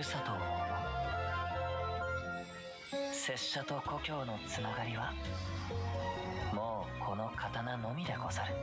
さとを思う。拙者と故郷のつながりはもうこの刀のみでござる。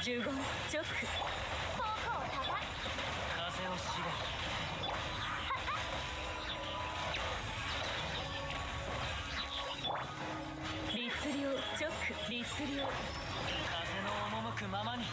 呪言直風を知れ。律令直律令。風の赴くままに。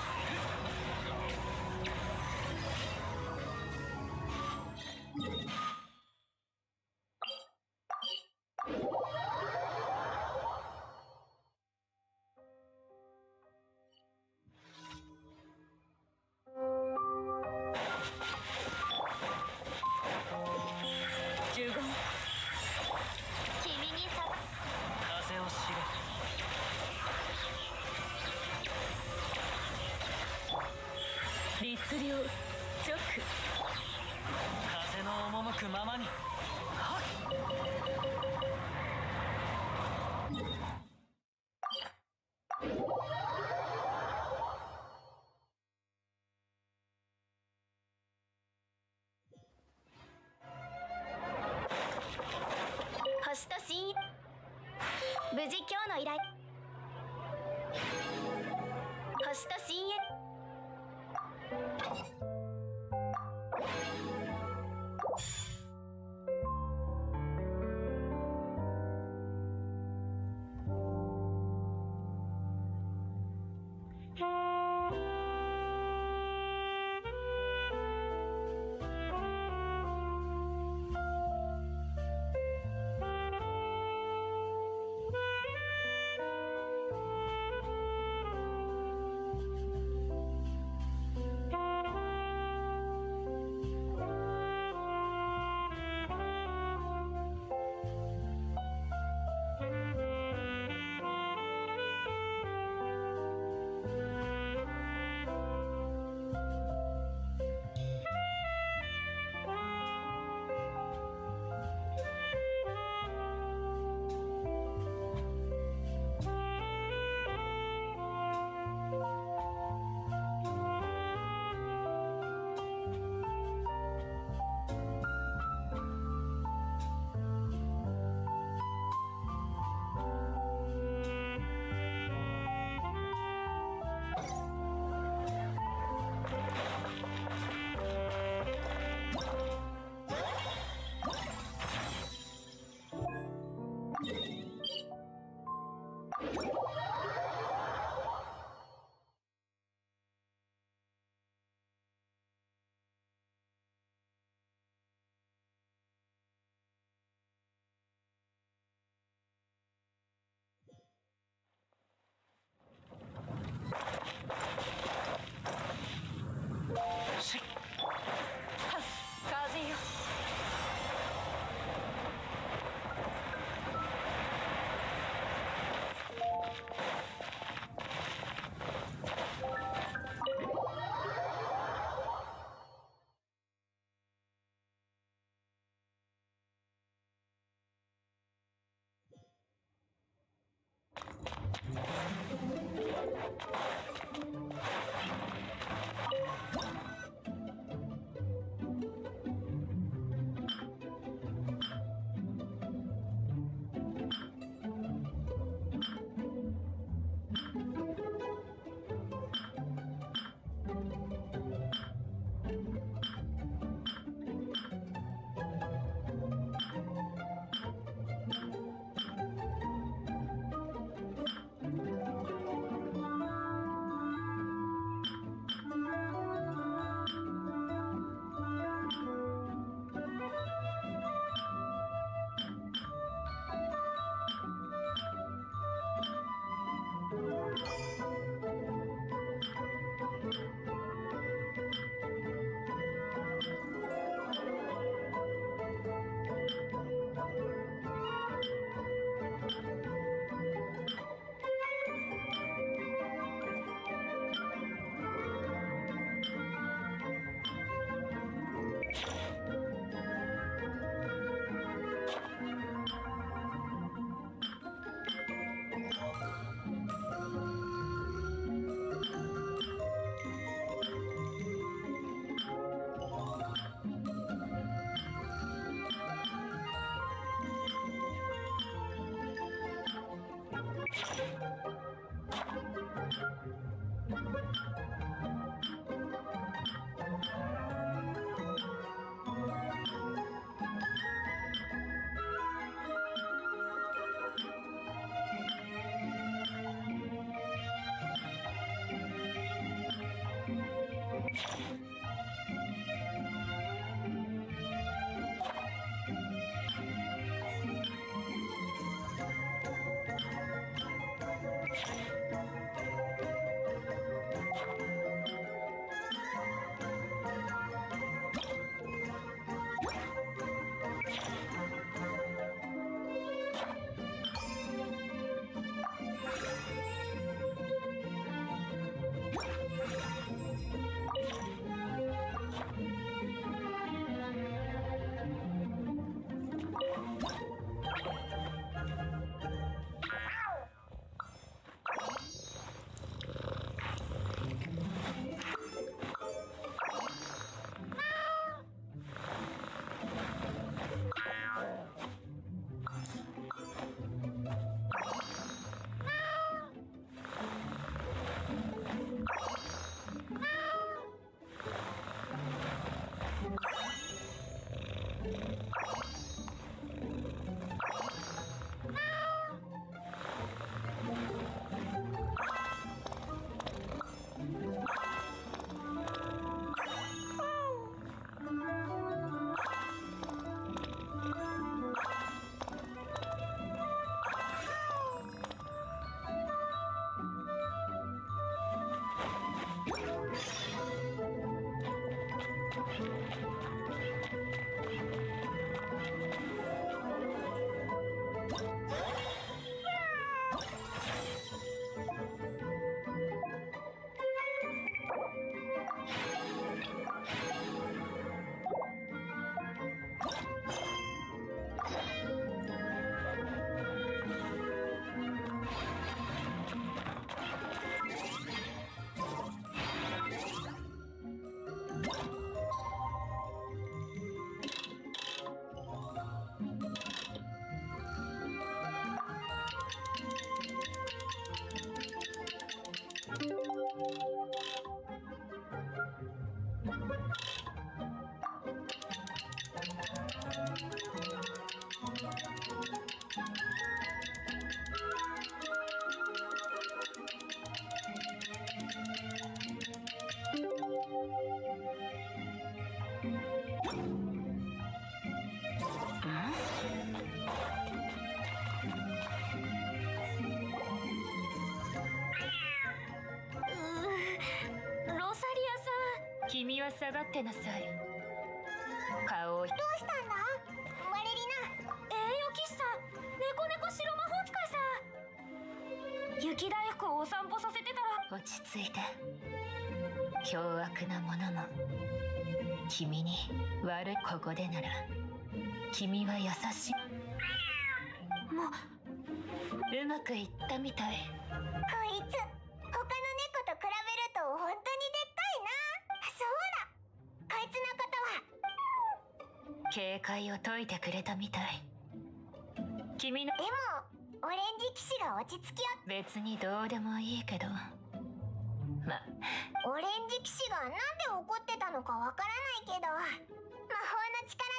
君は下がってなさい。顔を。どうしたんだマレリナ。栄養喫茶猫猫白魔法使いさ。雪大福をお散歩させてたら。落ち着いて。凶悪なものも君に悪い。ここでなら君は優しい。もううまくいったみたい。こいつ他の警戒を解いてくれたみたい。君のでもオレンジ騎士が落ち着き別にどうでもいいけど、ま、オレンジ騎士がなんで怒ってたのかわからないけど、魔法の力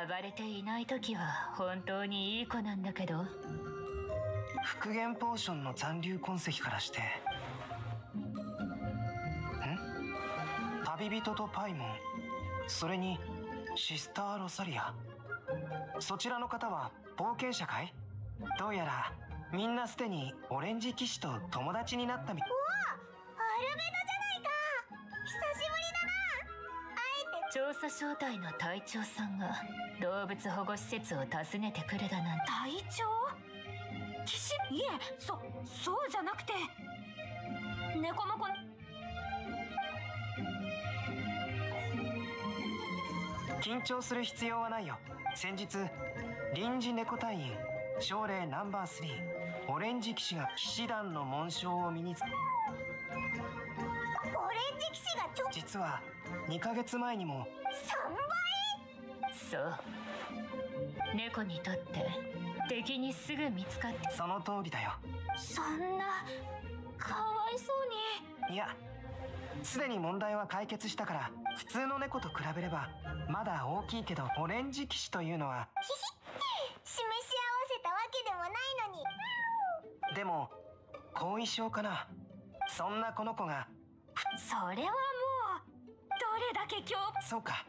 暴れていない時は本当にいい子なんだけど、復元ポーションの残留痕跡からして旅人とパイモン、それにシスター・ロサリア、そちらの方は冒険者かい？どうやらみんなすでにオレンジ騎士と友達になったみたい。おお、アルベドじゃないか、久しぶりだな。あえて調査小隊の隊長さんが動物保護施設を訪ねてくるだなんて。隊長？騎士？いえ、そうじゃなくて、猫もこ緊張する必要はないよ。先日臨時猫隊員奨励ナンバー3オレンジ騎士が騎士団の紋章を身につけ、オレンジ騎士が実は2ヶ月前にも3倍。そう、猫にとって敵にすぐ見つかって。その通りだよ。そんなかわいそうに。いや、すでに問題は解決したから、普通の猫と比べればまだ大きいけど、オレンジ騎士というのは示し合わせたわけでもないのに。でも後遺症かな。そんなこの子が。それはもうどれだけそうか。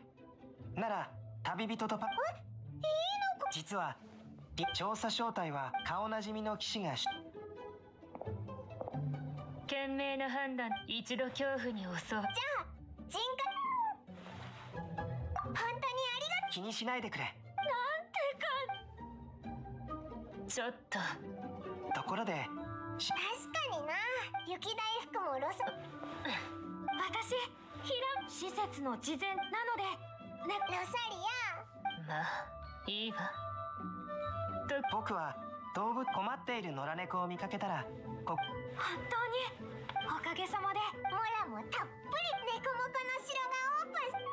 なら旅人と実は調査正体は顔なじみの騎士が賢明な判断。一度恐怖に襲う。じゃあ人格本当にありがと気にしないでくれ。ちょっと。ところでう。確かにな、雪大福もロス。私施設の事前なのでね。ロサリまあいいわ。僕は動物困っている野良猫を見かけたら本当におかげさまで。ア、モラもたっぷり猫モコの城がオープン。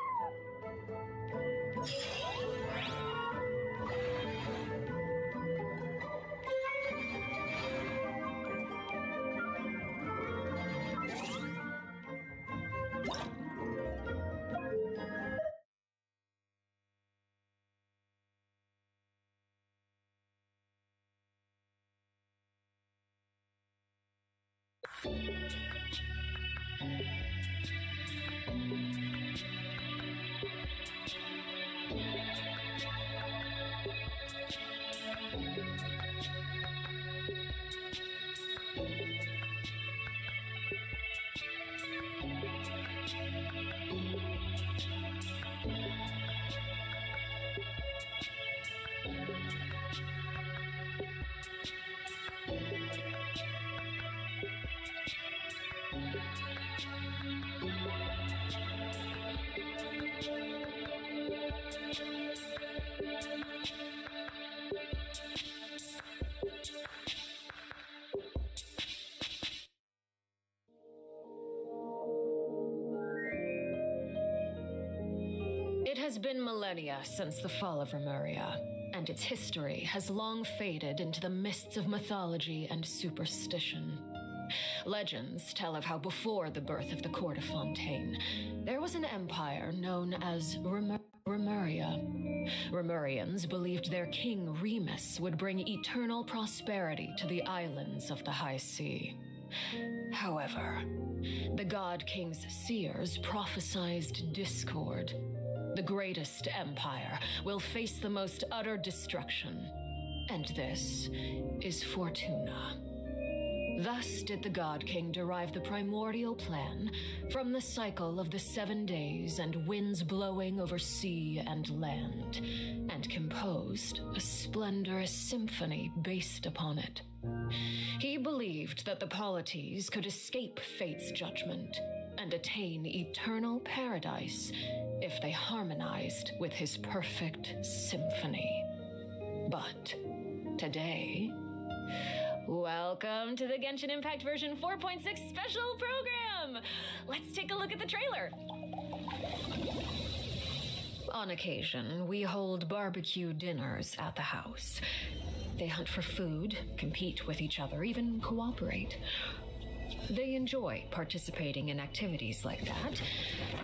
It has been millennia since the fall of Remuria, and its history has long faded into the mists of mythology and superstition. Legends tell of how before the birth of the court of Fontaine, there was an empire known as Remuria. Remurians believed their king Remus would bring eternal prosperity to the islands of the high sea. However, the god king's seers prophesied discord. The greatest empire will face the most utter destruction, and this is Fortuna. Thus did the God King derive the primordial plan from the cycle of the 7 days and winds blowing over sea and land, and composed a splendorous symphony based upon it. He believed that the polities could escape fate's judgment and attain eternal paradise if they harmonized with his perfect symphony. But today, welcome to the Genshiниmpact version 4.6 special program! Let's take a look at the trailer. On occasion, we hold barbecue dinners at the house. They hunt for food, compete with each other, even cooperate. They enjoy participating in activities like that,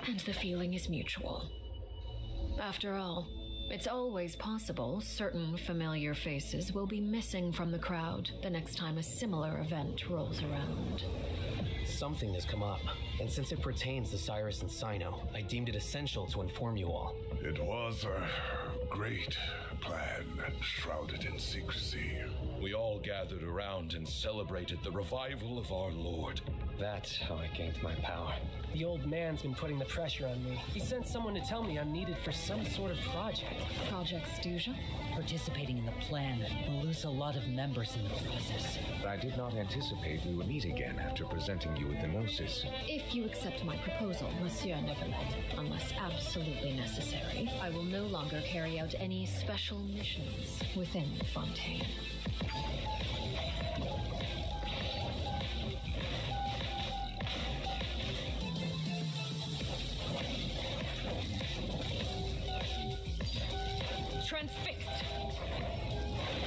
and the feeling is mutual. After all, it's always possible certain familiar faces will be missing from the crowd the next time a similar event rolls around. Something has come up, and since it pertains to Cyrus and Sino, I deemed it essential to inform you all. It was a great plan, shrouded in secrecy. We all gathered around and celebrated the revival of our Lord. That's how I gained my power. The old man's been putting the pressure on me. He sent someone to tell me I'm needed for some sort of project. Project Stuja? Participating in the plan will lose a lot of members in the process. I did not anticipate we would meet again after presenting you with the Gnosis. If you accept my proposal, Monsieur Neverlet, unless absolutely necessary, I will no longer carry out any special missions within Fontaine. Transfixed,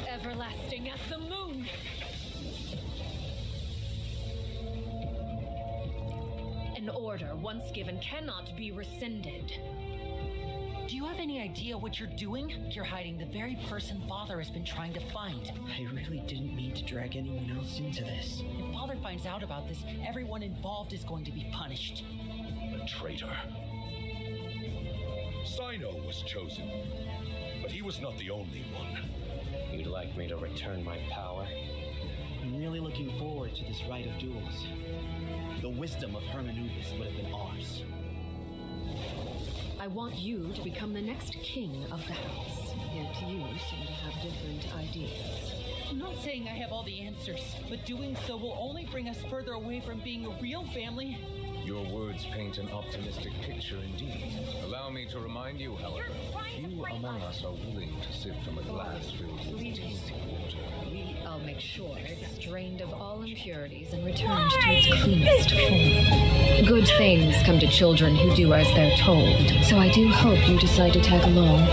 everlasting as the moon. An order, once given, cannot be rescinded. Do you have any idea what you're doing? You're hiding the very person Father has been trying to find. I really didn't mean to drag anyone else into this. If Father finds out about this, everyone involved is going to be punished. A traitor. Sino was chosen, but he was not the only one. You'd like me to return my power? I'm really looking forward to this rite of duels. The wisdom of Hermanubis would have been ours. I want you to become the next king of the house. Yet you seem to have different ideas. I'm not saying I have all the answers, but doing so will only bring us further away from being a real family. Your words paint an optimistic picture indeed. Allow me to remind you, however, few among us are willing to sip from a glass filled with tainted water. I'll make sure it's drained of all impurities and returned to its cleanest form. Good things come to children who do as they're told, so I do hope you decide to tag along.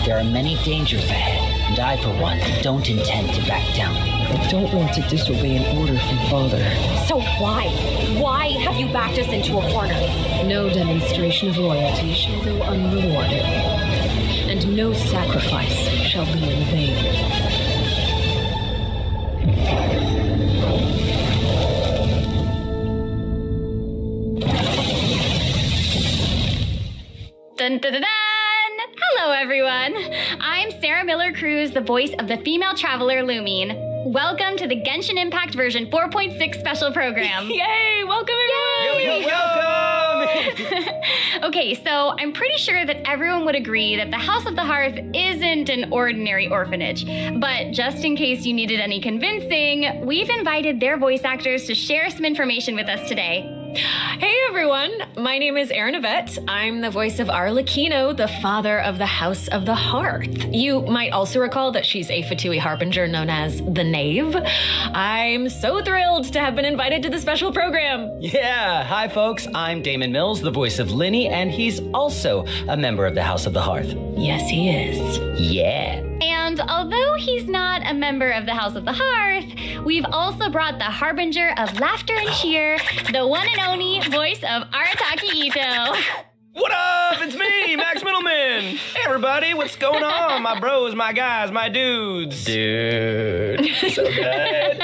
There are many dangers ahead, and I, for one, don't intend to back down. I don't want to disobey an order from Father. So why? Why have you backed us into a corner? No demonstration of loyalty shall go unrewarded, and no sacrifice shall be in vain. Dun dun dun dun! Hello everyone! I'm Sarah Miller-Cruz, the voice of the female traveler Lumine. Welcome to the Genshiниmpact version 4.6 special program. Yay! Welcome everyone! Welcome! Okay, so I'm pretty sure that everyone would agree that the House of the Hearth isn't an ordinary orphanage. But just in case you needed any convincing, we've invited their voice actors to share some information with us today. Hey everyone, my name is Erin Yvette. I'm the voice of Arlecchino, the father of the House of the Hearth. You might also recall that she's a Fatui harbinger known as the Knave. I'm so thrilled to have been invited to the special program. Yeah, hi folks, I'm Damon Mills, the voice of Linny, and he's also a member of the House of the Hearth. Yes, he is. Yeah. And although he's not a member of the House of the Hearth, we've also brought the harbinger of laughter and cheer, the one and only voice of Arataki Ito. What up? It's me, Max Middleman. Hey everybody, what's going on? My bros, my guys, my dudes. Dude, so good.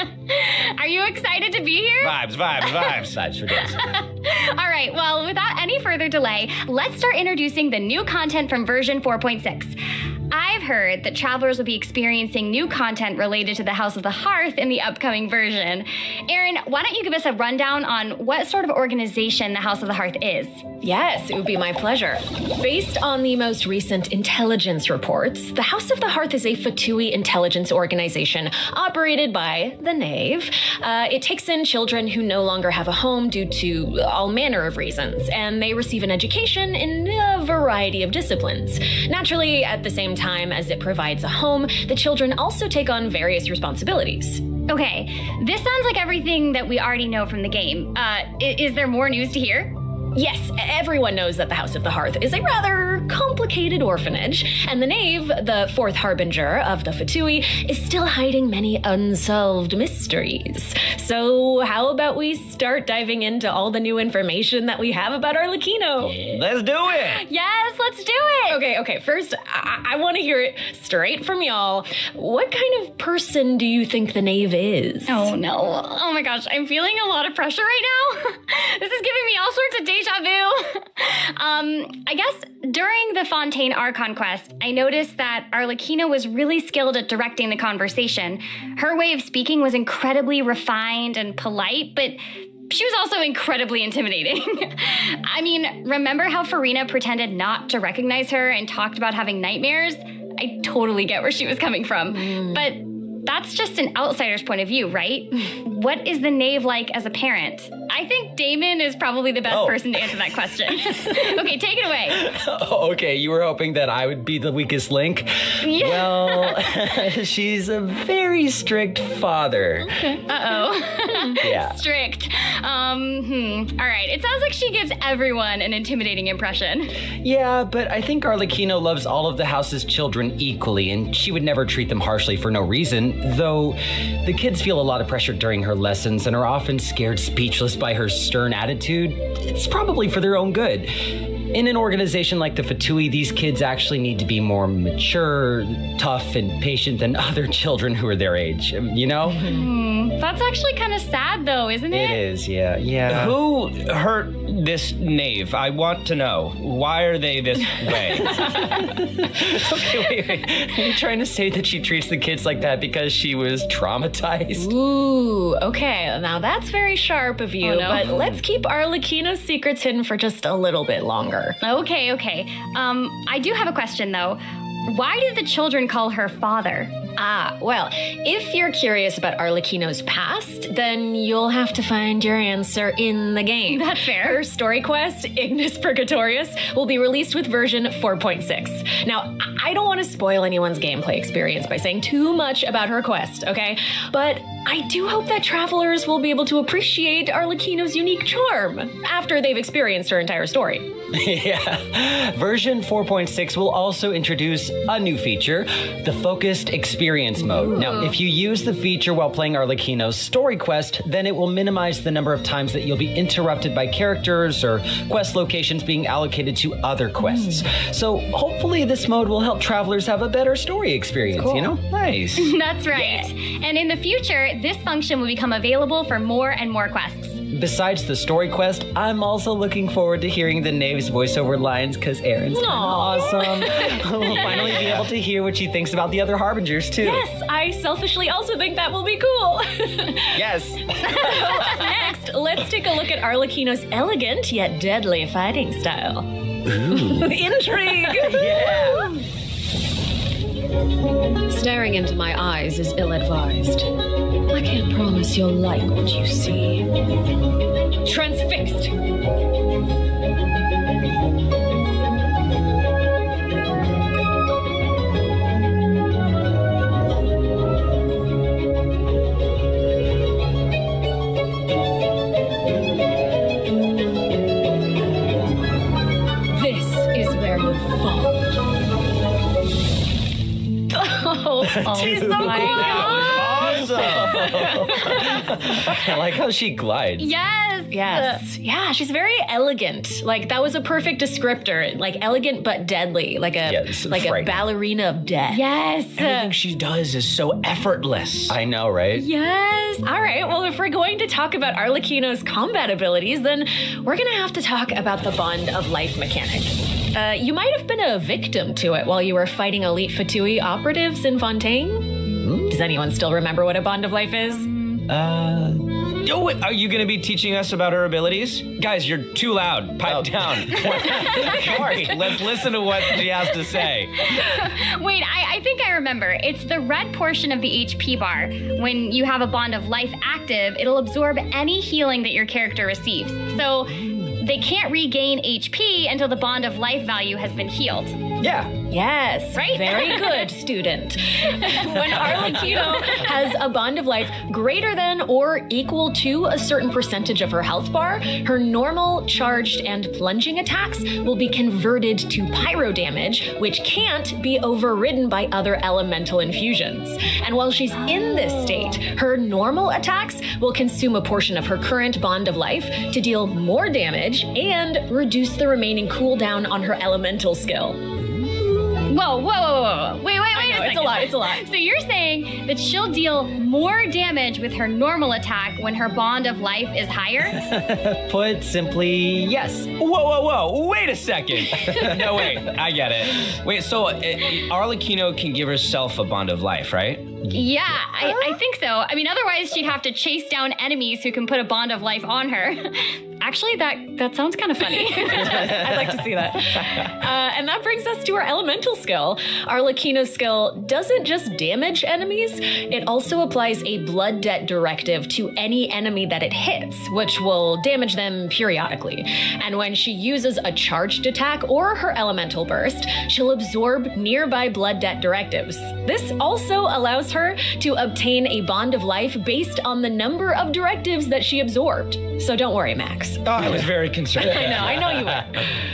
Are you excited to be here? Vibes. Vibes for days. All right, well, without any further delay, let's start introducing the new content from version 4.6. I've heard that travelers will be experiencing new content related to the House of the Hearth in the upcoming version. Erin, why don't you give us a rundown on what sort of organization the House of the Hearth is? Yes, it would be my pleasure. Based on the most recent intelligence reports, the House of the Hearth is a Fatui intelligence organization operated by the Knave. It takes in children who no longer have a home due to all manner of reasons, and they receive an education in a variety of disciplines. Naturally, at the same time as it provides a home, the children also take on various responsibilities. Okay, this sounds like everything that we already know from the game. Is there more news to hear? Yes, everyone knows that the House of the Hearth is a rather complicated orphanage, and the Knave, the fourth harbinger of the Fatui, is still hiding many unsolved mysteries. So how about we start diving into all the new information that we have about Arlecchino? Yeah. Let's do it! Yes, let's do it! Okay, first, I want to hear it straight from y'all. What kind of person do you think the Knave is? Oh no, oh my gosh, I'm feeling a lot of pressure right now. This is giving me all sorts of deja vu. I guess during the Fontaine Archon quest, I noticed that Arlecchino was really skilled at directing the conversation. Her way of speaking was incredibly refined and polite, but she was also incredibly intimidating. I mean, remember how Farina pretended not to recognize her and talked about having nightmares? I totally get where she was coming from, but that's just an outsider's point of view, right? What is the Knave like as a parent? I think Damon is probably the best person to answer that question. Okay, take it away. Okay, you were hoping that I would be the weakest link? Yeah. Well, she's a very strict father. Okay. Uh-oh. Yeah. Strict. All right, it sounds like she gives everyone an intimidating impression. Yeah, but I think Arlecchino loves all of the house's children equally, and she would never treat them harshly for no reason, though the kids feel a lot of pressure during her lessons and are often scared speechless by her stern attitude, it's probably for their own good. In an organization like the Fatui, these kids actually need to be more mature, tough, and patient than other children who are their age, you know? That's actually kind of sad, though, isn't it? It is, yeah. Who hurt this knave? I want to know. Why are they this way? Okay, wait. Are you trying to say that she treats the kids like that because she was traumatized? Ooh, okay. Now that's very sharp of you, but let's keep Arlecchino's secrets hidden for just a little bit longer. Okay. I do have a question, though. Why did the children call her father? Well, if you're curious about Arlecchino's past, then you'll have to find your answer in the game. That's fair. Her story quest, Ignis Purgatorius, will be released with version 4.6. Now, I don't want to spoil anyone's gameplay experience by saying too much about her quest, okay? But I do hope that travelers will be able to appreciate Arlecchino's unique charm after they've experienced her entire story. Yeah. Version 4.6 will also introduce a new feature, the Focused Experience Mode. Now, if you use the feature while playing Arlecchino's story quest, then it will minimize the number of times that you'll be interrupted by characters or quest locations being allocated to other quests. So hopefully this mode will help travelers have a better story experience, you know? Nice. That's right. Yeah. And in the future, this function will become available for more and more quests. Besides the story quest, I'm also looking forward to hearing the Knave's voiceover lines because Erin's kind of awesome. We'll finally be able to hear what she thinks about the other Harbingers, too. Yes, I selfishly also think that will be cool. Yes. Next, let's take a look at Arlecchino's elegant yet deadly fighting style. Ooh. Intrigue! Yeah. Staring into my eyes is ill-advised. I can't promise you'll like what you see. Transfixed. This is where you fall. She's so I like how she glides. Yes. Yeah, she's very elegant. Like, that was a perfect descriptor. Like, elegant but deadly. Like a ballerina of death. Yes. Everything she does is so effortless. I know, right? Yes. All right, well, if we're going to talk about Arlecchino's combat abilities, then we're going to have to talk about the Bond of Life mechanic. You might have been a victim to it while you were fighting elite Fatui operatives in Fontaine. Does anyone still remember what a Bond of Life is? Are you going to be teaching us about her abilities? Guys, you're too loud. Pipe down. Sorry, let's listen to what she has to say. Wait, I think I remember. It's the red portion of the HP bar. When you have a Bond of Life active, it'll absorb any healing that your character receives. So they can't regain HP until the Bond of Life value has been healed. Yeah. Yes. Right? Very good, student. When Arlecchino has a Bond of Life greater than or equal to a certain percentage of her health bar, her normal, charged, and plunging attacks will be converted to pyro damage, which can't be overridden by other elemental infusions. And while she's in this state, her normal attacks will consume a portion of her current Bond of Life to deal more damage and reduce the remaining cooldown on her elemental skill. Whoa. Wait a second. It's a lot. So you're saying that she'll deal more damage with her normal attack when her Bond of Life is higher? Put simply, yes. Whoa. Wait a second. No, wait. I get it. Wait, so Arlecchino can give herself a Bond of Life, right? Yeah, I think so. I mean, otherwise she'd have to chase down enemies who can put a Bond of Life on her. Actually, that sounds kind of funny. I'd like to see that. And that brings us to our elemental skill. Arlecchino's skill doesn't just damage enemies, it also applies a blood debt directive to any enemy that it hits, which will damage them periodically. And when she uses a charged attack or her elemental burst, she'll absorb nearby blood debt directives. This also allows her to obtain a Bond of Life based on the number of directives that she absorbed. So don't worry, Max. Oh, I was very concerned. I know you were.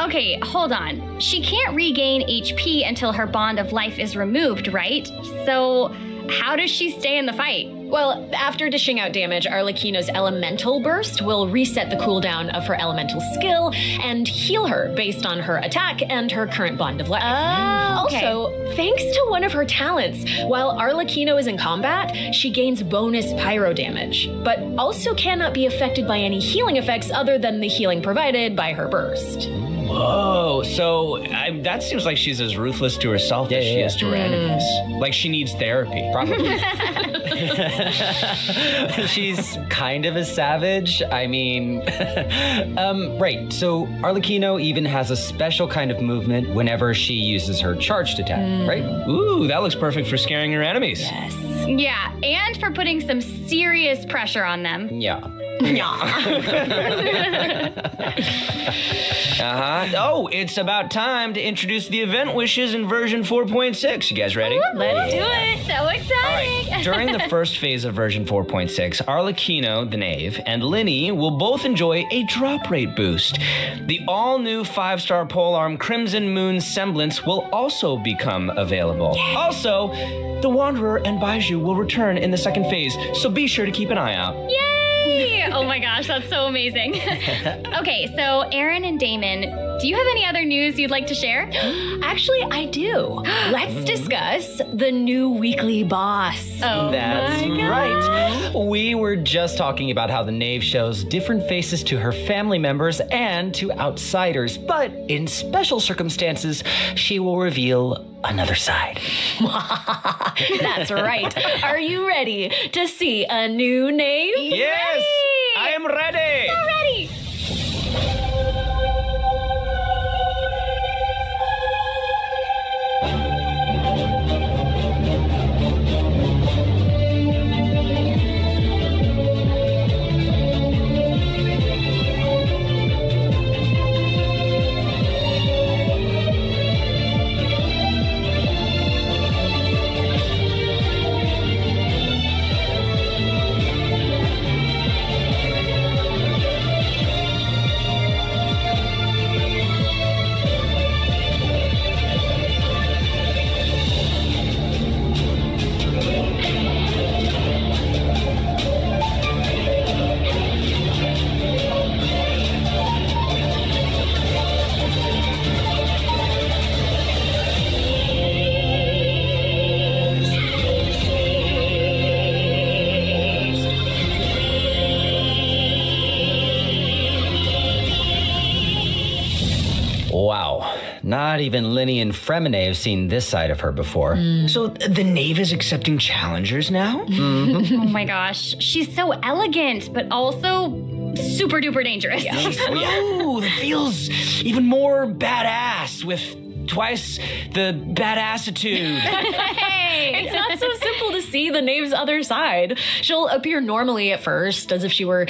Okay, hold on. She can't regain HP until her Bond of Life is removed, right? So how does she stay in the fight? Well, after dishing out damage, Arlecchino's elemental burst will reset the cooldown of her elemental skill and heal her based on her attack and her current bond of life. Oh, okay. Also, thanks to one of her talents, while Arlecchino is in combat, she gains bonus pyro damage, but also cannot be affected by any healing effects other than the healing provided by her burst. Whoa, so that seems like she's as ruthless to herself as she is to her enemies. Like she needs therapy. Probably. She's kind of a savage. I mean, right. So Arlecchino even has a special kind of movement whenever she uses her charged attack, right? Ooh, that looks perfect for scaring her enemies. Yes. Yeah, and for putting some serious pressure on them. Yeah. Oh, it's about time to introduce the event wishes in version 4.6. You guys ready? Let's do it. So exciting. All right. During the first phase of version 4.6, Arlecchino, the knave, and Linny will both enjoy a drop rate boost. The all-new 5-star polearm Crimson Moon Semblance will also become available. Yes. Also, the Wanderer and Baiju will return in the second phase, so be sure to keep an eye out. Yay! Oh my gosh, that's so amazing. Okay, so Aaron and Damon, do you have any other news you'd like to share? Actually, I do. Let's discuss the new weekly boss. Oh, that's right. We were just talking about how the knave shows different faces to her family members and to outsiders, but in special circumstances, she will reveal another side. That's right. Are you ready to see a new knave? Yes, ready? I am ready. So ready. Wow. Not even Linny and Fremine have seen this side of her before. So the knave is accepting challengers now? Oh my gosh, she's so elegant, but also super duper dangerous. Ooh, that feels even more badass with twice the badassitude. Hey, it's not so simple to see the knave's other side. She'll appear normally at first, as if she were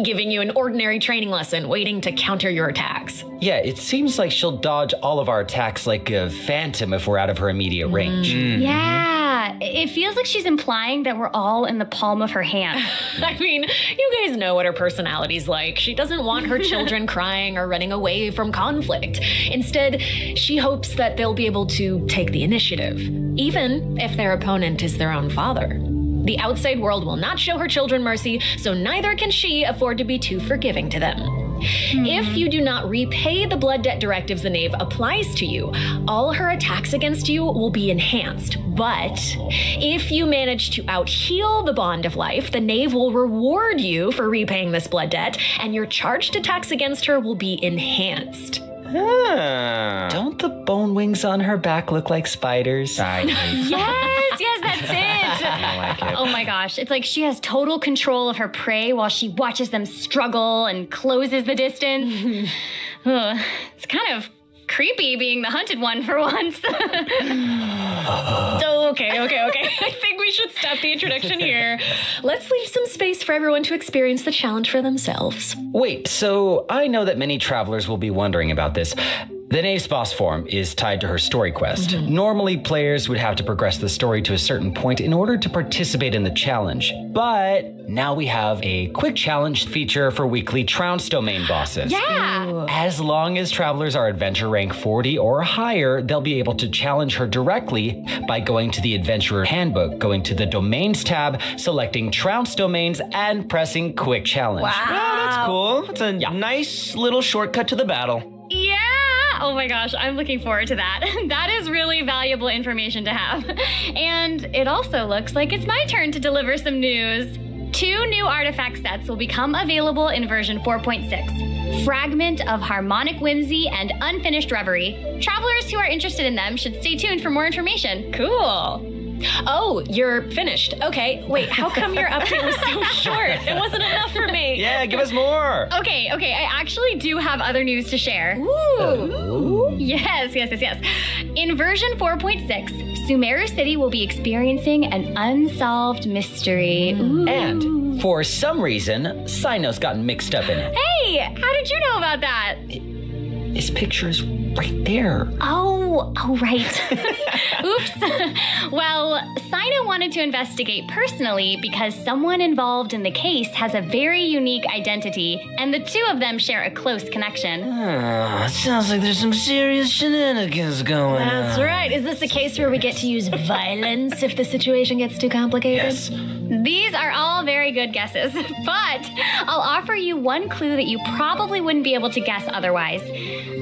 giving you an ordinary training lesson, waiting to counter your attacks. Yeah, it seems like she'll dodge all of our attacks like a phantom if we're out of her immediate range. Yeah, it feels like she's implying that we're all in the palm of her hand. I mean, you guys know what her personality's like. She doesn't want her children crying or running away from conflict. Instead, she hopes that they'll be able to take the initiative, even if their opponent is their own father. The outside world will not show her children mercy, so neither can she afford to be too forgiving to them. If you do not repay the blood debt directives the knave applies to you, all her attacks against you will be enhanced. But if you manage to out-heal the bond of life, the knave will reward you for repaying this blood debt, and your charged attacks against her will be enhanced. Don't the bone wings on her back look like spiders? Yes, that's it. I like it. Oh my gosh, it's like she has total control of her prey while she watches them struggle and closes the distance. Ugh, it's kind of creepy being the hunted one for once. Okay. I think we should stop the introduction here. Let's leave some space for everyone to experience the challenge for themselves. Wait, so I know that many travelers will be wondering about this. The Knave's boss form is tied to her story quest. Normally, players would have to progress the story to a certain point in order to participate in the challenge. But now we have a quick challenge feature for weekly Trounce domain bosses. Yeah! As long as travelers are adventure rank 40 or higher, they'll be able to challenge her directly by going to the Adventurer Handbook, going to the Domains tab, selecting Trounce domains, and pressing Quick Challenge. Wow, that's cool. It's a nice little shortcut to the battle. Yeah! Oh my gosh, I'm looking forward to that. That is really valuable information to have. And it also looks like it's my turn to deliver some news. 2 new artifact sets will become available in version 4.6. Fragment of Harmonic Whimsy and Unfinished Reverie. Travelers who are interested in them should stay tuned for more information. Cool. Oh, you're finished. Okay, wait, how come your update was so short? It wasn't enough for me. Yeah, give us more. Okay, I actually do have other news to share. Ooh. Yes. In version 4.6, Sumeru City will be experiencing an unsolved mystery. Ooh. And for some reason, Sino's gotten mixed up in it. Hey, how did you know about that? His picture is right there. Oh, right. Oops. Well, Sino wanted to investigate personally because someone involved in the case has a very unique identity, and the 2 of them share a close connection. Sounds like there's some serious shenanigans going on. That's right. Is this the case where we get to use violence if the situation gets too complicated? Yes. These are all very good guesses, but I'll offer you one clue that you probably wouldn't be able to guess otherwise.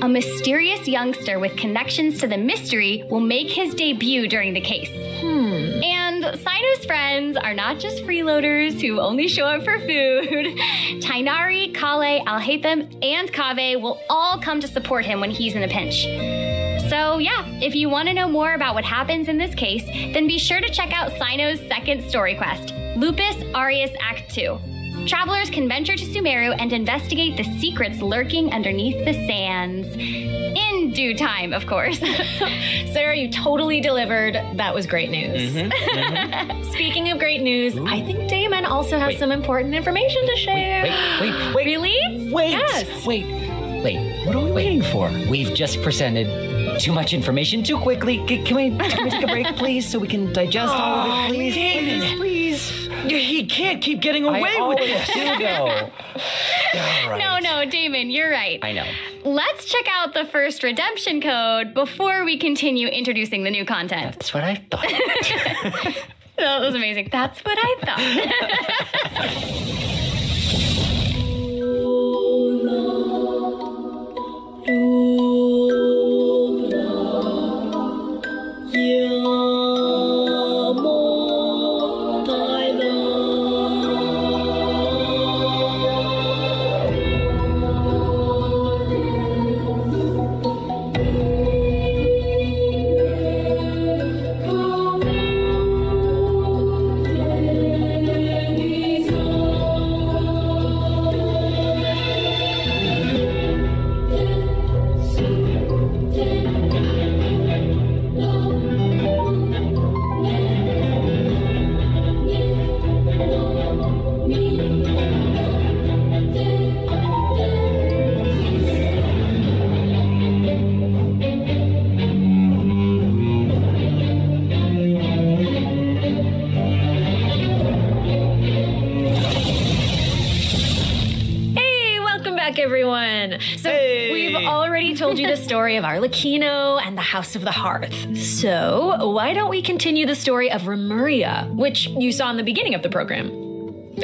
A mysterious youngster with connections to the mystery will make his debut during the case. And Sino's friends are not just freeloaders who only show up for food. Tainari, Kale, Alhaitham, and Kaveh will all come to support him when he's in a pinch. So yeah, if you want to know more about what happens in this case, then be sure to check out Sino's second story quest, Lupus Aureus Act 2. Travelers can venture to Sumeru and investigate the secrets lurking underneath the sands. In due time, of course. Sarah, you totally delivered. That was great news. Speaking of great news, I think Damon also has some important information to share. Wait. Really? Wait. Yes. Wait. What are we waiting for? We've just presented too much information too quickly. Can we take a break, please, so we can digest all of it, please? Damon, please. He can't keep getting away with this. No, Damon, you're right. I know. Let's check out the first redemption code before we continue introducing the new content. That's what I thought. That was amazing. That's what I thought. Everyone. So we've already told you the story of Arlecchino and the House of the Hearth. So why don't we continue the story of Remuria, which you saw in the beginning of the program?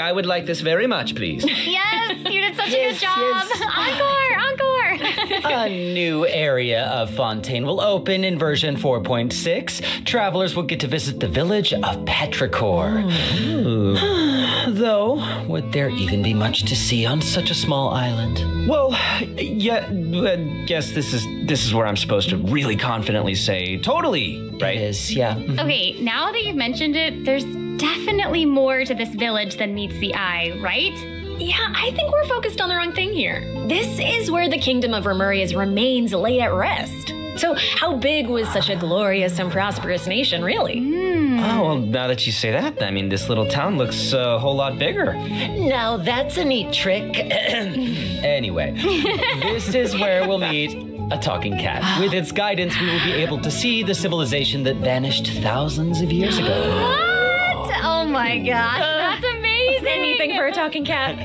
I would like this very much, please. Yes, you did such a good job. Encore. A new area of Fontaine will open in version 4.6. Travelers will get to visit the village of Petrichor. Though, would there even be much to see on such a small island? Well, yeah, guess this is where I'm supposed to really confidently say totally, right? It is, yeah. Okay, now that you've mentioned it, there's definitely more to this village than meets the eye, right? Yeah, I think we're focused on the wrong thing here. This is where the kingdom of Remuria's remains lay at rest. So how big was such a glorious and prosperous nation, really? Oh, well, now that you say that, I mean, this little town looks a whole lot bigger. Now that's a neat trick. Anyway, this is where we'll meet a talking cat. With its guidance, we will be able to see the civilization that vanished thousands of years ago. What? Oh my gosh, that's amazing. Anything for a talking cat.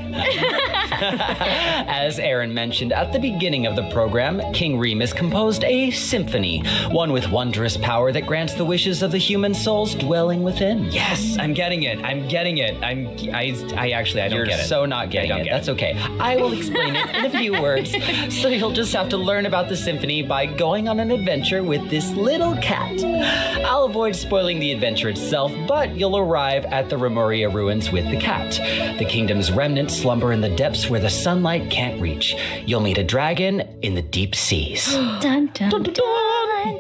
As Aaron mentioned at the beginning of the program, King Remus composed a symphony, one with wondrous power that grants the wishes of the human souls dwelling within. Yes, I'm getting it. I don't get it. You're so not getting it. That's okay. I will explain it in a few words. So you'll just have to learn about the symphony by going on an adventure with this little cat. I'll avoid spoiling the adventure itself, but you'll arrive at the Remuria ruins with the cat. The kingdom's remnants slumber in the depths where the sunlight can't reach. You'll meet a dragon in the deep seas. Dun, dun, dun, dun.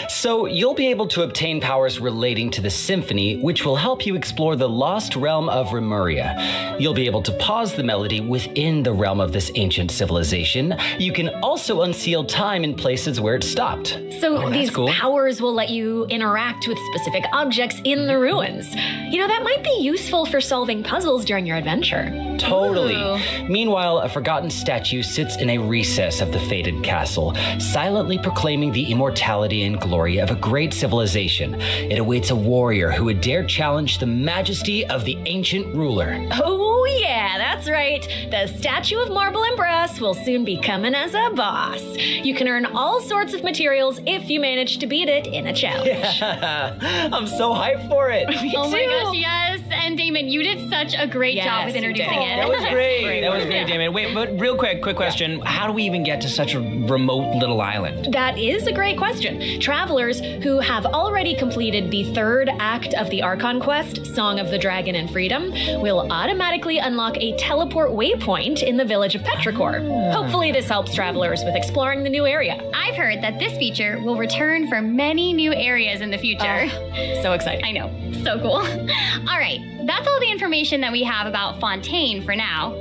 So you'll be able to obtain powers relating to the symphony, which will help you explore the lost realm of Remuria. You'll be able to pause the melody within the realm of this ancient civilization. You can also unseal time in places where it stopped. So these powers will let you interact with specific objects in the ruins. You know, that might be useful for solving puzzles during your adventure. Totally. Ooh. Meanwhile, a forgotten statue sits in a recess of the fated castle, silently proclaiming the immortality and glory of a great civilization. It awaits a warrior who would dare challenge the majesty of the ancient ruler. Oh yeah, that's right. The statue of marble and brass will soon be coming as a boss. You can earn all sorts of materials if you manage to beat it in a challenge. Yeah, I'm so hyped for it. Oh my gosh, yes. And Damon, you did such a great job with introducing it. That was great. That was great, Damon. Wait, but real quick question. How do we even get to such a remote little island? That is a great question. Travelers who have already completed the third act of the Archon quest, Song of the Dragon and Freedom, will automatically unlock a teleport waypoint in the village of Petrichor. Hopefully this helps travelers with exploring the new area. I've heard that this feature will return for many new areas in the future. So exciting. I know. So cool. All right. That's all the information that we have about Fontaine for now.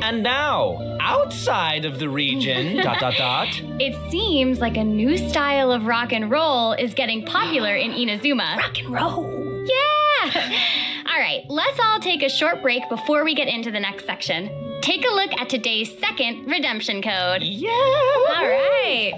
And now, outside of the region, ... It seems like a new style of rock and roll is getting popular in Inazuma. Rock and roll. Yeah! All right, let's all take a short break before we get into the next section. Take a look at today's second redemption code. Yeah! All right.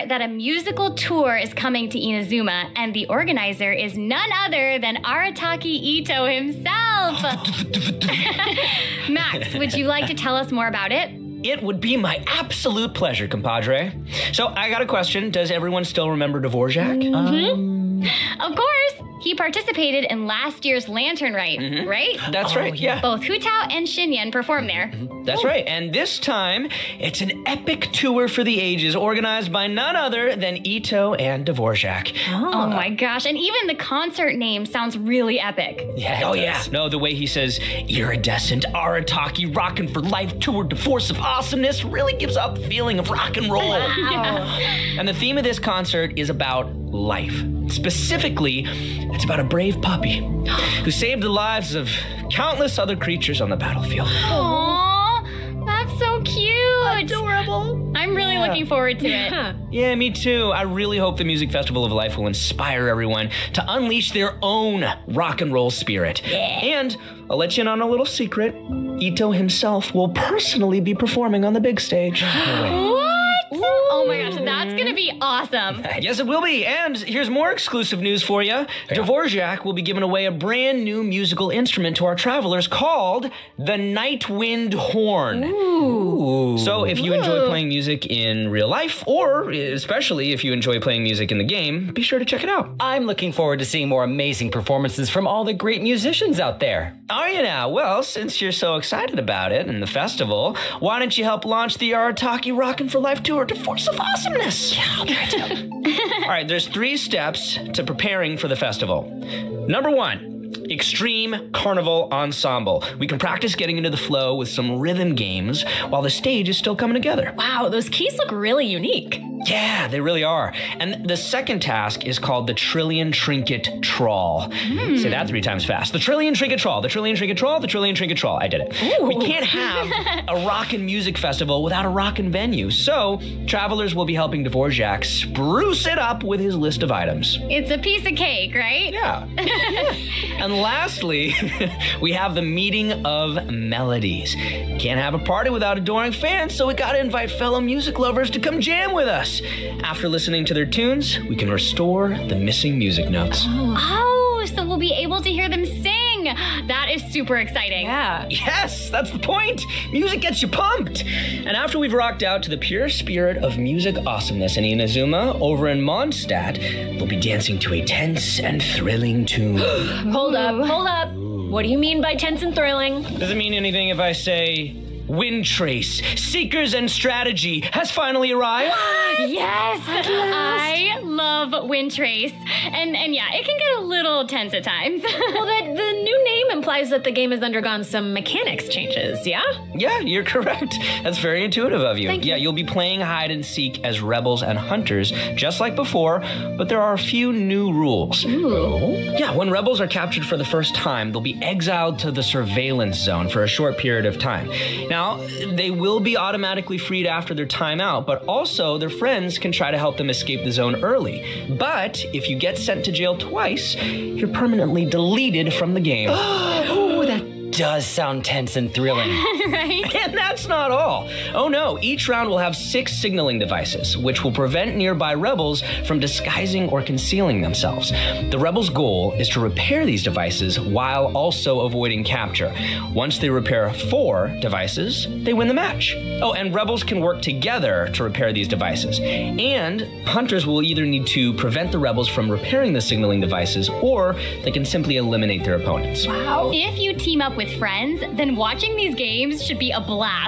That a musical tour is coming to Inazuma, and the organizer is none other than Arataki Ito himself. Max, would you like to tell us more about it? It would be my absolute pleasure, compadre. So I got a question. Does everyone still remember Dvorak? Mm-hmm. Of course. He participated in last year's Lantern Rite, right? That's right, yeah. Both Hu Tao and Xinyan performed there. That's right. And this time, it's an epic tour for the ages organized by none other than Ito and Dvorak. Oh my gosh. And even the concert name sounds really epic. Yeah. Oh, yeah. No, the way he says, iridescent Arataki rockin' for life tour de force of awesomeness really gives off the feeling of rock and roll. Wow. And the theme of this concert is about life. Specifically, it's about a brave puppy who saved the lives of countless other creatures on the battlefield. Aww, that's so cute. Adorable. I'm really looking forward to it. Yeah, me too. I really hope the Music Festival of Life will inspire everyone to unleash their own rock and roll spirit. Yeah. And I'll let you in on a little secret. Ito himself will personally be performing on the big stage. What? Oh my gosh, that's gonna be awesome. Yes, it will be. And here's more exclusive news for you. Dvorak will be giving away a brand new musical instrument to our travelers called the Nightwind Horn. Ooh. So if you enjoy playing music in real life, or especially if you enjoy playing music in the game, be sure to check it out. I'm looking forward to seeing more amazing performances from all the great musicians out there. Are you now? Well, since you're so excited about it and the festival, why don't you help launch the Arataki Rockin' for Life Tour to Force of Awesomeness? Yeah, I'll try to. All right, there's 3 steps to preparing for the festival. Number 1. Extreme Carnival Ensemble. We can practice getting into the flow with some rhythm games while the stage is still coming together. Wow, those keys look really unique. Yeah, they really are. And the second task is called the Trillion Trinket Trawl. Say that 3 times fast. The Trillion Trinket Trawl, the Trillion Trinket Trawl, the Trillion Trinket Trawl. I did it. Ooh. We can't have a rockin' music festival without a rockin' venue. So travelers will be helping Dvorak spruce it up with his list of items. It's a piece of cake, right? Yeah. And lastly, we have the Meeting of Melodies. Can't have a party without adoring fans, so we gotta invite fellow music lovers to come jam with us. After listening to their tunes, we can restore the missing music notes. Oh, so we'll be able to hear them sing. That is super exciting. Yeah. Yes, that's the point. Music gets you pumped. And after we've rocked out to the pure spirit of music awesomeness in Inazuma, over in Mondstadt, we'll be dancing to a tense and thrilling tune. Hold up. What do you mean by tense and thrilling? Does it mean anything if I say Wind Trace, Seekers and Strategy has finally arrived? Yes! I love Wind Trace. And yeah, it can get a little tense at times. Well, the new name implies that the game has undergone some mechanics changes, yeah? Yeah, you're correct. That's very intuitive of you. Thank you. Yeah, you'll be playing hide and seek as rebels and hunters, just like before, but there are a few new rules. Ooh. Yeah, when rebels are captured for the first time, they'll be exiled to the surveillance zone for a short period of time. Now, they will be automatically freed after their time out, but also their friends can try to help them escape the zone early. But if you get sent to jail twice, you're permanently deleted from the game. Oh, that does sound tense and thrilling. Right? And that's not all. Oh no, each round will have 6 signaling devices, which will prevent nearby rebels from disguising or concealing themselves. The rebels' goal is to repair these devices while also avoiding capture. Once they repair 4 devices, they win the match. Oh, and rebels can work together to repair these devices. And hunters will either need to prevent the rebels from repairing the signaling devices, or they can simply eliminate their opponents. Wow. If you team up with friends, then watching these games should be a blast.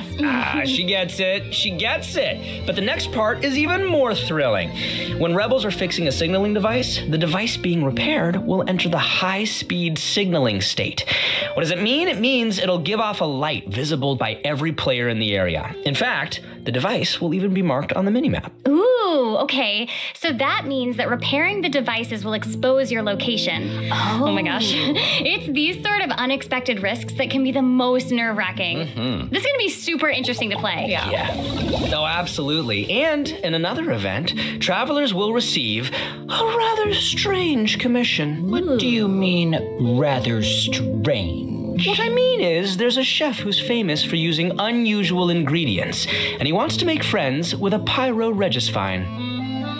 She gets it. She gets it. But the next part is even more thrilling. When rebels are fixing a signaling device, the device being repaired will enter the high-speed signaling state. What does it mean? It means it'll give off a light visible by every player in the area. In fact, the device will even be marked on the minimap. Ooh, okay. So that means that repairing the devices will expose your location. Oh my gosh. It's these sort of unexpected risks that can be the most nerve-wracking. This is gonna be super interesting to play. Yeah. Oh, absolutely. And in another event, travelers will receive a rather strange commission. What do you mean, rather strange? What I mean is, there's a chef who's famous for using unusual ingredients, and he wants to make friends with a pyro-regisvine.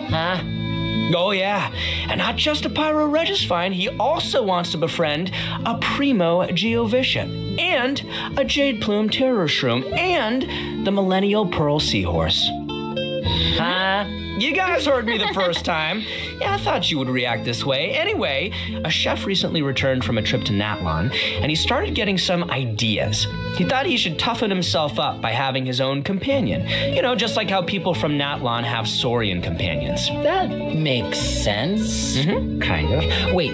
Huh? Oh yeah, and not just a pyro-regisvine, he also wants to befriend a primo geovician, and a jade plume terror shroom, and the millennial pearl seahorse. Huh? You guys heard me the first time. Yeah, I thought you would react this way. Anyway, a chef recently returned from a trip to Natlan, and he started getting some ideas. He thought he should toughen himself up by having his own companion. You know, just like how people from Natlan have Saurian companions. That makes sense. Kind of. Wait,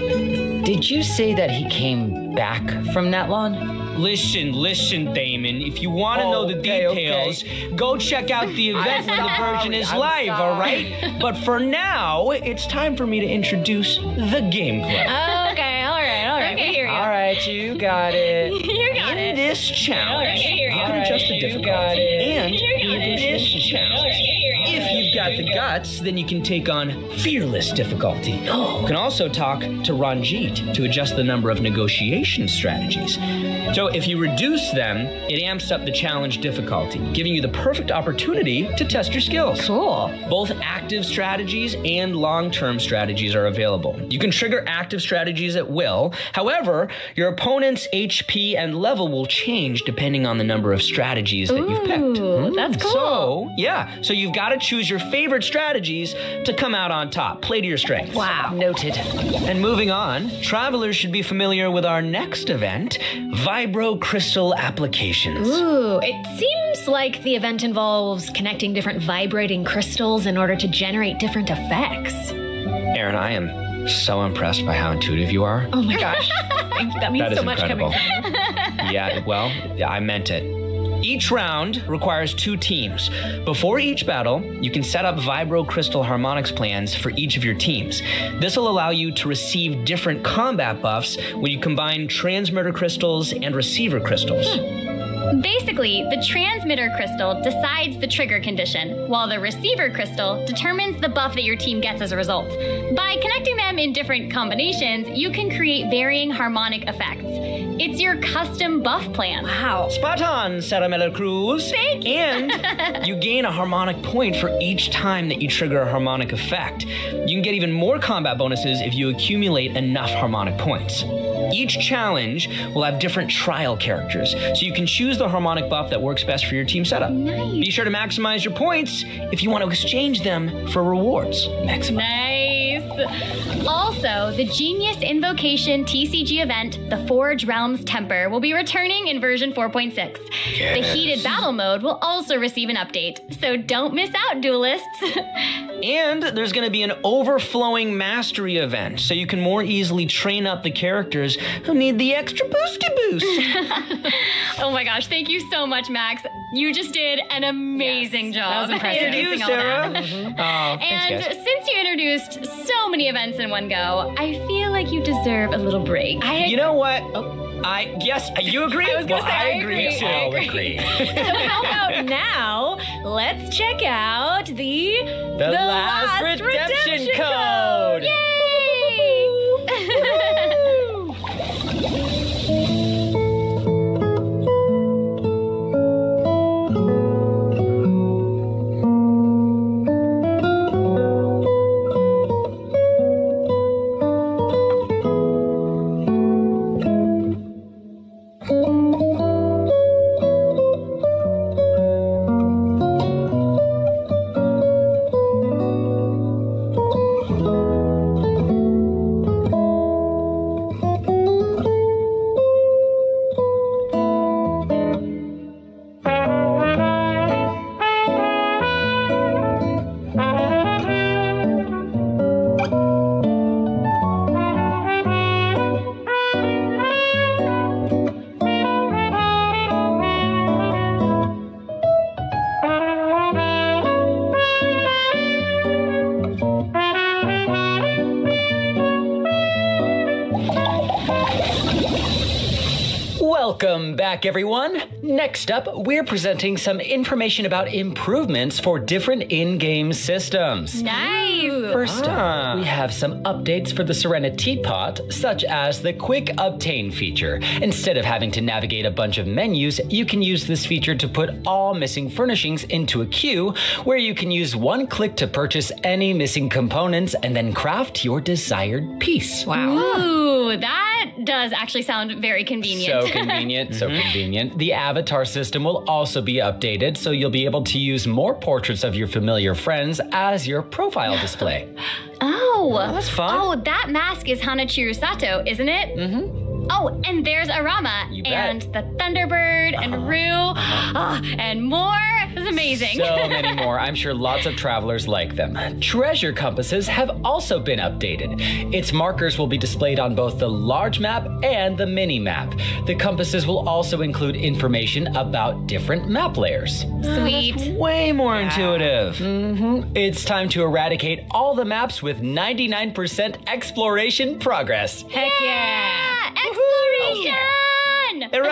did you say that he came back from Natlan? Listen, Damon. If you want to know the details, go check out the event when the version is live, all right? But for now, it's time for me to introduce the game club. Okay, all right. Okay, here we go. All right, you got it. You got In it. this challenge, Okay, here we you go. can adjust the difficulty. And in this challenge, if you've got the guts, then you can take on fearless difficulty. You can also talk to Ranjit to adjust the number of negotiation strategies. So if you reduce them, it amps up the challenge difficulty, giving you the perfect opportunity to test your skills. Cool. Both active strategies and long-term strategies are available. You can trigger active strategies at will. However, your opponent's HP and level will change depending on the number of strategies that you've picked. That's cool. So you've got to choose your favorite strategies to come out on top. Play to your strengths. Wow. Noted. And moving on, travelers should be familiar with our next event, Vibro Crystal Applications. Ooh, it seems like the event involves connecting different vibrating crystals in order to generate different effects. Aaron, I am so impressed by how intuitive you are. Oh my gosh. Thank you. That means That is so much incredible. coming from you. Yeah, well, I meant it. Each round requires 2 teams. Before each battle, you can set up Vibro Crystal Harmonics plans for each of your teams. This will allow you to receive different combat buffs when you combine transmitter crystals and receiver crystals. Basically, the transmitter crystal decides the trigger condition, while the receiver crystal determines the buff that your team gets as a result. By connecting them in different combinations, you can create varying harmonic effects. It's your custom buff plan. Wow. Spot on, Sarah Miller Cruz. Thank you. And you gain a harmonic point for each time that you trigger a harmonic effect. You can get even more combat bonuses if you accumulate enough harmonic points. Each challenge will have different trial characters, so you can choose the harmonic buff that works best for your team setup. Nice. Be sure to maximize your points if you want to exchange them for rewards. Nice. Also, the Genius Invocation TCG event, the Forge Realms Temper, will be returning in version 4.6. Yes. The Heated Battle mode will also receive an update, so don't miss out, duelists. And there's going to be an overflowing mastery event, so you can more easily train up the characters who need the extra boosty boost. Oh my gosh, thank you so much, Max. You just did an amazing job. That was impressive. Thank you, introducing all Sarah. that. Oh, thanks, And guys. since you introduced so many events in one go, I feel like you deserve a little break. You know what? Yes, you agree? I was gonna say, I agree. too. I agree. So how about now, let's check out the last redemption code. Yay! Welcome back, everyone. Next up, we're presenting some information about improvements for different in-game systems. Nice. First up, we have some updates for the Serenity Pot, such as the Quick Obtain feature. Instead of having to navigate a bunch of menus, you can use this feature to put all missing furnishings into a queue, where you can use one click to purchase any missing components and then craft your desired piece. Wow. Ooh, that does actually sound very convenient. So convenient, so convenient. The avatar system will also be updated, so you'll be able to use more portraits of your familiar friends as your profile display. Oh, that's fun. Oh, that mask is Hanachiru Sato, isn't it? Mm-hmm. Oh, and there's Arama You bet. and the Thunderbird and Rue and more. This is amazing. So many more. I'm sure lots of travelers like them. Treasure compasses have also been updated. Its markers will be displayed on both the large map and the mini map. The compasses will also include information about different map layers. Sweet. Way more intuitive. It's time to eradicate all the maps with 99% exploration progress. Heck yeah. Exploration!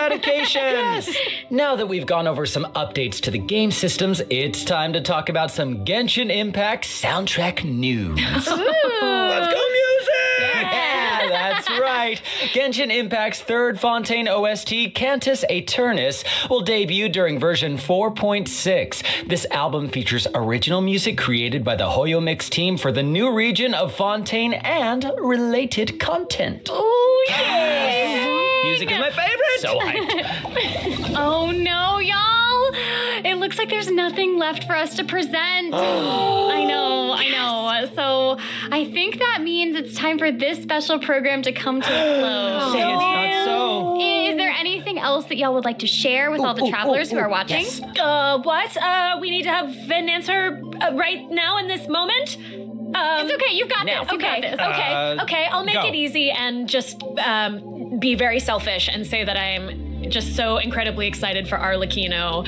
eradication. Yes. Now that we've gone over some updates to the game systems, it's time to talk about some Genshin Impact soundtrack news. Let's go music! Yeah, that's right. Genshin Impact's third Fontaine OST, Cantus Aeternus, will debut during version 4.6. This album features original music created by the Hoyo Mix team for the new region of Fontaine and related content. Oh, yeah! Music is my favorite! So hyped. Oh no, y'all! It looks like there's nothing left for us to present. I know. So I think that means it's time for this special program to come to a close. Say it's not so. Is there anything else that y'all would like to share with all the travelers who are watching? Yes. What? We need to have an answer right now in this moment? It's okay, you've got this. Okay, I'll make go. it easy and just be very selfish and say that I'm just so incredibly excited for Arlecchino.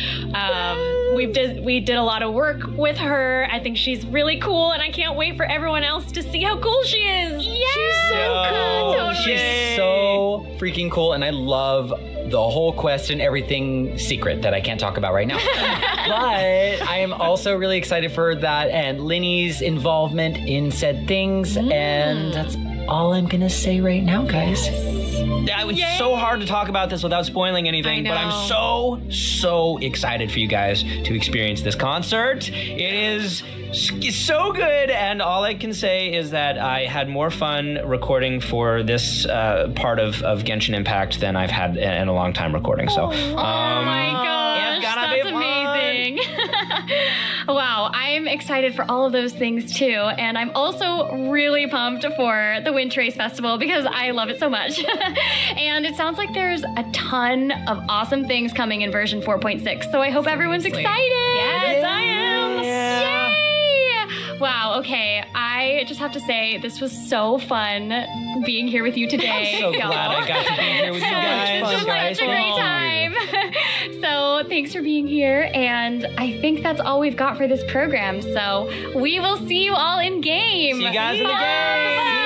We did a lot of work with her. I think she's really cool, and I can't wait for everyone else to see how cool she is. Yeah, she's so cool. Totally. She's so freaking cool, and I love the whole quest and everything secret that I can't talk about right now. But I am also really excited for that and Linny's involvement in said things, and that's all I'm gonna say right now, guys. Yeah, it's so hard to talk about this without spoiling anything, but I'm so excited for you guys to experience this concert. It is so good, and all I can say is that I had more fun recording for this part of Genshin Impact than I've had in a long time recording. So, oh my gosh, that's amazing. Wow, I'm excited for all of those things too, and I'm also really pumped for the Wind Trace Festival because I love it so much. And it sounds like there's a ton of awesome things coming in version 4.6, so I hope everyone's excited. Yes, I am. Yeah. Yay! Wow, okay, I just have to say, this was so fun being here with you today. I'm so glad I got to be here with you guys. This was such a great time. So thanks for being here, and I think that's all we've got for this program. So we will see you all in game. See you guys in the game. Bye.